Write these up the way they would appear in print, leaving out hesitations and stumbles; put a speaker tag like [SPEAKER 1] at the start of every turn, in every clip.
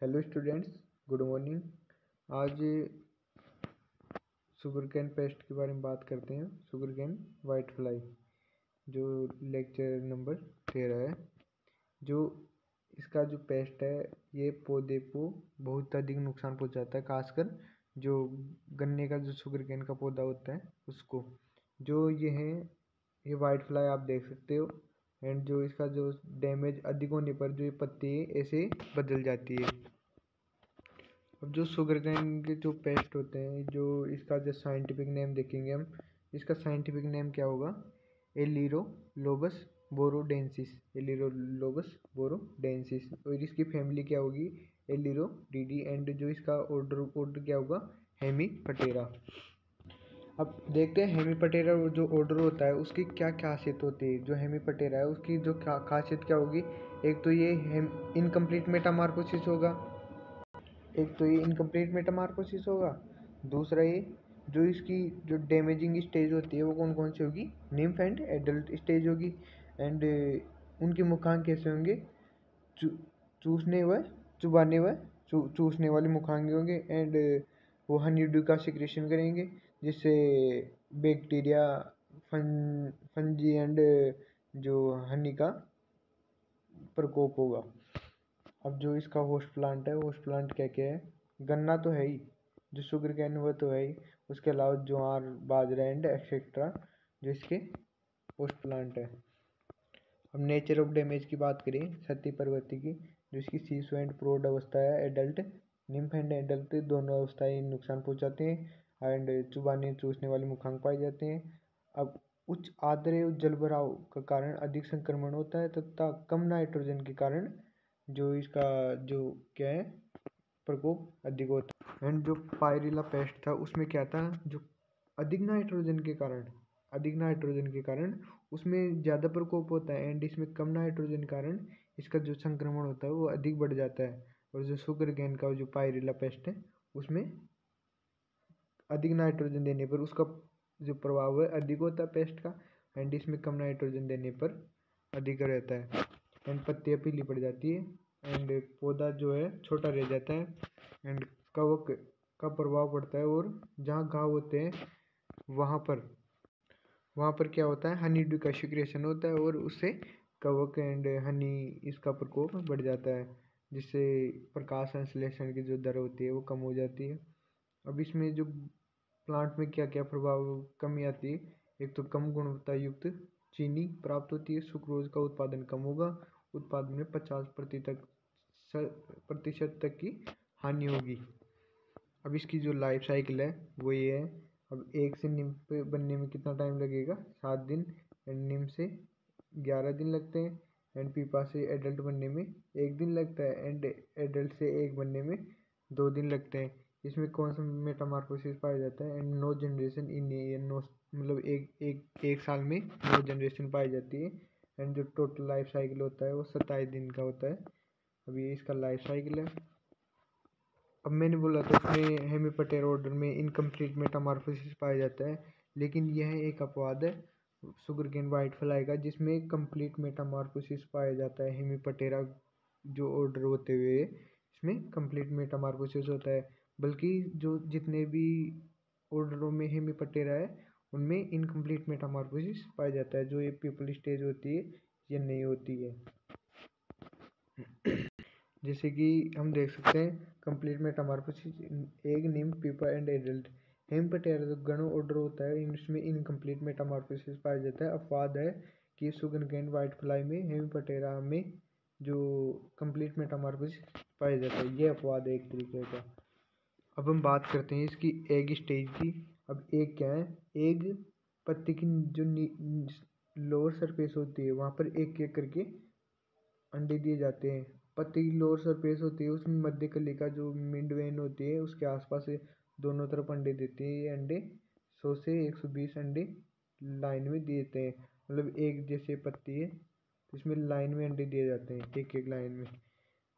[SPEAKER 1] Hello students, good morning. आज sugar cane paste के बारे में बात करते हैं। शुगर कैन वाइट फ्लाई जो लेक्चर नंबर 13 है। जो इसका जो पेस्ट है ये पौधे को बहुत अधिक नुकसान पहुंचाता है, खासकर जो गन्ने का जो शुगर कैन का पौधा होता है उसको। जो ये है ये वाइट फ्लाई आप देख सकते हो। एंड जो इसका जो डैमेज अधिक होने पर जो ये पत्ती ऐसे बदल जाती है। अब जो शुगर कैन के जो पेस्ट होते हैं, जो इसका जो साइंटिफिक नेम देखेंगे हम, इसका साइंटिफिक नेम क्या होगा? एलिरोलोबस बोरोडेंसिस। एलिरोलोबस बोरोडेंसिस। और इसकी फैमिली क्या होगी? एलिरोडीडी। एंड जो इसका ऑर्डर क्या होगा? हेमीपटेरा। अब देखते हैं हेमीपटेरा जो ऑर्डर होता है उसकी क्या खासियत होती है। जो हेमीपटेरा है उसकी जो खासियत क्या होगी? एक तो ये इनकम्प्लीट मेटामॉर्फोसिस होगा। दूसरा ये जो इसकी जो डैमेजिंग स्टेज होती है वो कौन कौन सी होगी? निम्फ एंड एडल्ट स्टेज होगी। एंड उनके मुखांग कैसे होंगे? चूसने व चुबाने व चूसने वाले मुखांग होंगे। एंड वो हनी ड्यू का सिक्रेशन करेंगे जिससे बैक्टीरिया, फंजी एंड जो हनी का प्रकोप होगा। अब जो इसका होस्ट प्लांट है, होस्ट प्लांट क्या क्या है? गन्ना तो है ही, जो शुगर कैन वो तो है ही, उसके अलावा ज्वार, बाजरा एंड एक्सेट्रा जो इसके होस्ट प्लांट है। अब नेचर ऑफ डैमेज की बात करें सती पर्वती की, जो इसकी सीसो एंड प्रोड अवस्था है, एडल्ट निम्फ एंड एडल्ट दोनों अवस्थाएं नुकसान पहुंचाते हैं। एंड चुबाने चूसने वाले मुखांग पाए जाते हैं। अब उच्च आर्द्र जलभराव का कारण अधिक संक्रमण होता है तथा कम नाइट्रोजन के कारण जो इसका जो क्या है प्रकोप अधिक होता है। एंड जो पायरिला पेस्ट था उसमें क्या था? जो अधिक नाइट्रोजन के कारण उसमें ज़्यादा प्रकोप होता है। एंड इसमें कम नाइट्रोजन के कारण इसका जो संक्रमण होता है वो अधिक बढ़ जाता है। और जो शुगर कैन का जो पायरिला पेस्ट है उसमें अधिक नाइट्रोजन देने पर उसका जो प्रभाव है अधिक होता है पेस्ट का। एंड इसमें कम नाइट्रोजन देने पर अधिक रहता है। एंड पत्तियाँ पीली पड़ जाती है। एंड पौधा जो है छोटा रह जाता है। एंड कवक का प्रभाव पड़ता है। और जहाँ घाव होते हैं वहाँ पर क्या होता है? हनी ड्यू का सिक्रेशन होता है और उससे कवक एंड हनी इसका प्रकोप बढ़ जाता है, जिससे प्रकाश संश्लेषण की जो दर होती है वो कम हो जाती है। अब इसमें जो प्लांट में क्या क्या प्रभाव कमी आती है? एक तो कम गुणवत्ता युक्त चीनी प्राप्त होती है, सुक्रोज का उत्पादन कम होगा, उत्पादन में 50% तक की हानि होगी। अब इसकी जो लाइफ साइकिल है वो ये है। अब एक से नीम पे बनने में कितना टाइम लगेगा? 7 दिन। एंड नीम से 11 दिन लगते हैं। एंड पीपा से एडल्ट बनने में 1 दिन लगता है। एंड एडल्ट से एक बनने में 2 दिन लगते हैं। इसमें कौन सा मेटामॉर्फोसिस पाया जाता है? एंड 9 जनरेशन इन ईयर, 9 मतलब एक साल में 9 जनरेशन पाई जाती है। एंड जो टोटल लाइफ साइकिल होता है वो 27 दिन का होता है। अब ये इसका लाइफ साइकिल है। अब मैंने बोला था उसमें हेमीपटेरा ऑर्डर में इनकम्प्लीट मेटामॉर्फोसिस पाया जाता है, लेकिन यह एक अपवाद है शुगर केन वाइट फ्लाई का जिसमें कंप्लीट मेटामॉर्फोसिस पाया जाता है। हेमीपटेरा जो ऑर्डर होते हुए इसमें कंप्लीट मेटामॉर्फोसिस होता है। बल्कि जो जितने भी ऑर्डरों में हेमीपटेरा है उनमें इनकम्प्लीट मेटामॉर्फोसिस पाया जाता है। जो ये पीपल स्टेज होती है ये नहीं होती है। जैसे कि हम देख सकते हैं कंप्लीट मेटामॉर्फोसिस एग, निम्फ, पीपा एंड एडल्ट। हेमीपटेरा जो गणों ऑर्डर होता है इसमें इनकम्प्लीट मेटामॉर्फोसिस पाया जाता है। अपवाद है कि शुगर केन वाइट फ्लाई में हेमीपटेरा में जो कंप्लीट मेटामॉर्फोसिस पाया जाता है, ये अपवाद है एक तरीके का। अब हम बात करते हैं इसकी एग स्टेज की। अब एग क्या है? एग पत्ती की जो लोअर सरफेस होती है वहाँ पर एक एक करके अंडे दिए जाते हैं। पत्ती की लोअर सरफेस होती है उसमें मध्य कलिका जो मिड वेन होती है उसके आसपास से दोनों तरफ अंडे देते हैं। ये अंडे 100 से 120 अंडे लाइन में देते हैं। मतलब एक जैसे पत्ती है इसमें लाइन में अंडे दिए जाते हैं, एक एक लाइन में।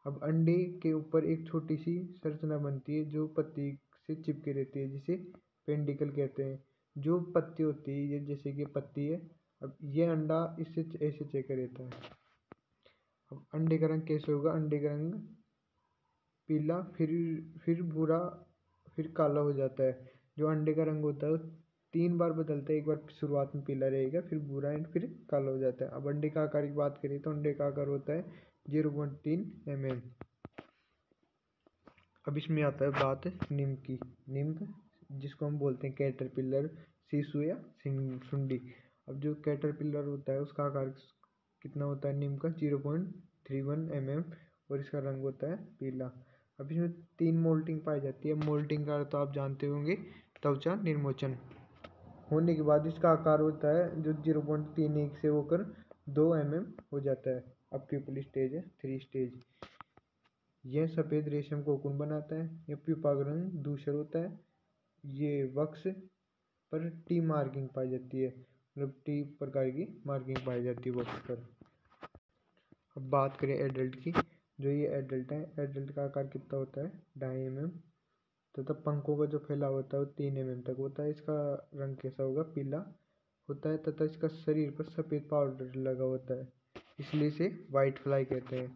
[SPEAKER 1] अब अंडे के ऊपर एक छोटी सी संरचना बनती है जो पत्ती से चिपके रहती है, जिसे पेंडिकल कहते हैं। जो पत्ती होती है ये जैसे कि पत्ती है। अब ये अंडा इससे ऐसे चेक रहता है। अब अंडे का रंग कैसे होगा? अंडे का रंग पीला, फिर भूरा, फिर काला हो जाता है। जो अंडे का रंग होता है वो 3 बार बदलता है, एक बार शुरुआत में पीला रहेगा, फिर भूरा एंड फिर काला हो जाता है। अब अंडे का आकार की बात करें तो अंडे का आकार होता है 0.3 mm। अब इसमें आता है बात निम्ब की। निम्ब जिसको हम बोलते हैं कैटरपिलर, सीसू या सुंडी। अब जो कैटरपिलर होता है उसका आकार कितना होता है निम्ब का? 0.31 mm, और इसका रंग होता है पीला। अब इसमें 3 मोल्टिंग पाई जाती है। मोल्टिंग का तो आप जानते होंगे, त्वचा निर्मोचन होने के बाद इसका आकार होता है जो 0.31 से होकर 2 mm हो जाता है। अब प्यूपल स्टेज है 3 स्टेज। यह सफ़ेद रेशम कोकून बनाता है। यह प्यूपाग्रन दूसर होता है। ये वक्स पर टी मार्किंग पाई जाती है, मतलब टी प्रकार की मार्किंग पाई जाती है वक्स पर। अब बात करें एडल्ट की। जो ये एडल्ट है, एडल्ट का आकार कितना होता है? 2.5 mm, तथा पंखों का जो फैलाव होता है वो 3 mm तक होता है। इसका रंग कैसा होगा? पीला होता है, तथा इसका शरीर पर सफ़ेद पाउडर लगा होता है, इसलिए इसे वाइट फ्लाई कहते हैं।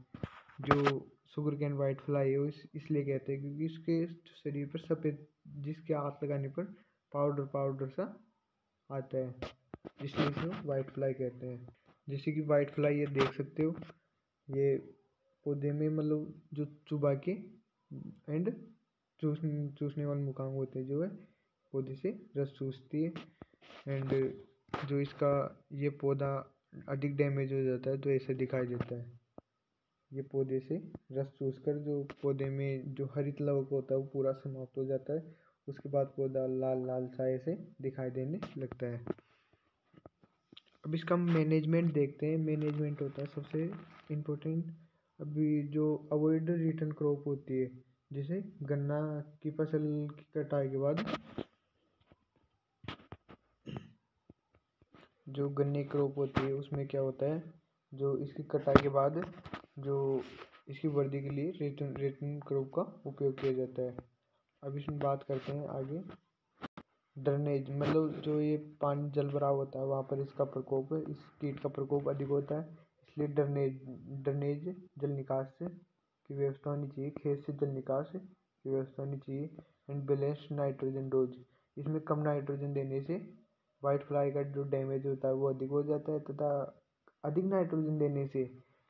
[SPEAKER 1] जो शुगर कैन वाइट फ्लाई है इसलिए कहते हैं क्योंकि इसके शरीर पर सफ़ेद, जिसके हाथ लगाने पर पाउडर पाउडर सा आता है, इसलिए इसे वाइट फ्लाई कहते हैं। जैसे कि वाइट फ्लाई ये देख सकते हो, ये पौधे में मतलब जो चुबा के एंड चूसने वाले मुखांग होते हैं, जो है पौधे से रस चूसती है। एंड जो इसका ये पौधा अधिक डैमेज हो जाता है तो ऐसे दिखाई देता है। ये पौधे से रस चूसकर जो पौधे में जो हरित लवक होता है वो पूरा समाप्त हो जाता है। उसके बाद पौधा लाल लाल सा ऐसे दिखाई देने लगता है। अब इसका मैनेजमेंट देखते हैं। मैनेजमेंट होता है सबसे इम्पोर्टेंट। अभी जो अवॉइड रिटर्न क्रॉप होती है, जैसे गन्ना की फसल की कटाई के बाद जो गन्ने क्रॉप होती है उसमें क्या होता है, जो इसकी कटाई के बाद जो इसकी वृद्धि के लिए रिटर्न क्रॉप का उपयोग किया जाता है। अब इसमें बात करते हैं आगे। ड्रेनेज मतलब जो ये पानी जल भराव होता है वहाँ पर इसका प्रकोप, इस कीट का प्रकोप अधिक होता है, इसलिए ड्रेनेज जल निकास की व्यवस्था होनी चाहिए। खेत से जल निकास की व्यवस्था होनी चाहिए। एंड बैलेंस्ड नाइट्रोजन डोज, इसमें कम नाइट्रोजन देने से वाइट फ्लाई का जो डैमेज होता है वो अधिक हो जाता है, तथा अधिक नाइट्रोजन देने से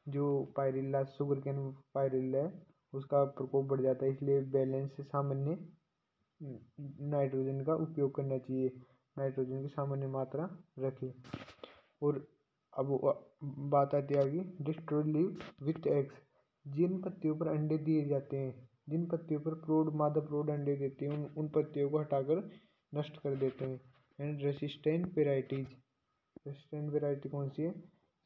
[SPEAKER 1] जो पायरिल्ला शुगर कैन पायरिल्ला है उसका प्रकोप बढ़ जाता है। इसलिए बैलेंस से सामान्य नाइट्रोजन का उपयोग करना चाहिए, नाइट्रोजन की सामान्य मात्रा रखें। और अब बात आती है आगे, डिस्ट्रॉय लीव विथ एग्स। जिन पत्तियों पर अंडे दिए जाते हैं, जिन पत्तियों पर प्रौढ़ मादा प्रौढ़ अंडे देते हैं उन पत्तियों को हटाकर नष्ट कर देते हैं। And resistant varieties, resistant variety कौन सी है?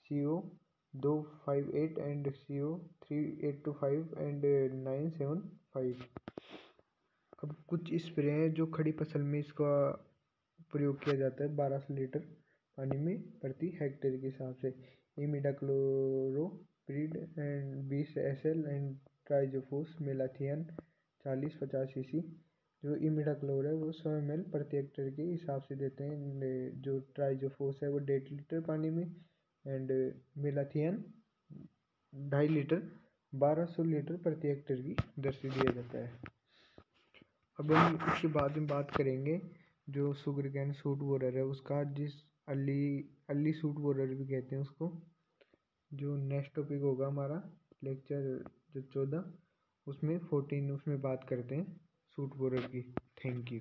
[SPEAKER 1] CO258 and CO3825 and 975। अब कुछ स्प्रे हैं जो खड़ी फसल में इसका प्रयोग किया जाता है 1200 लीटर पानी में प्रति हेक्टेयर के हिसाब से। Imidacloprid and 20 SL and triazophos malathion 40-50 cc। जो इमिडाक्लोर है वो 100 ml प्रति हेक्टेयर के हिसाब से देते हैं। जो ट्राइजोफोस है वो 1.5 लीटर पानी में, एंड मेलाथियन 2.5 लीटर 1200 लीटर प्रति हेक्टेयर की दर से दिया जाता है। अब हम इसके बाद में बात करेंगे जो शुगर कैन सूट बोरर है उसका, जिस अली सूट बोरर भी कहते हैं उसको। जो नेक्स्ट टॉपिक होगा हमारा लेक्चर जो 14, उसमें 14 उसमें बात करते हैं सूट बोरर की। Thank you.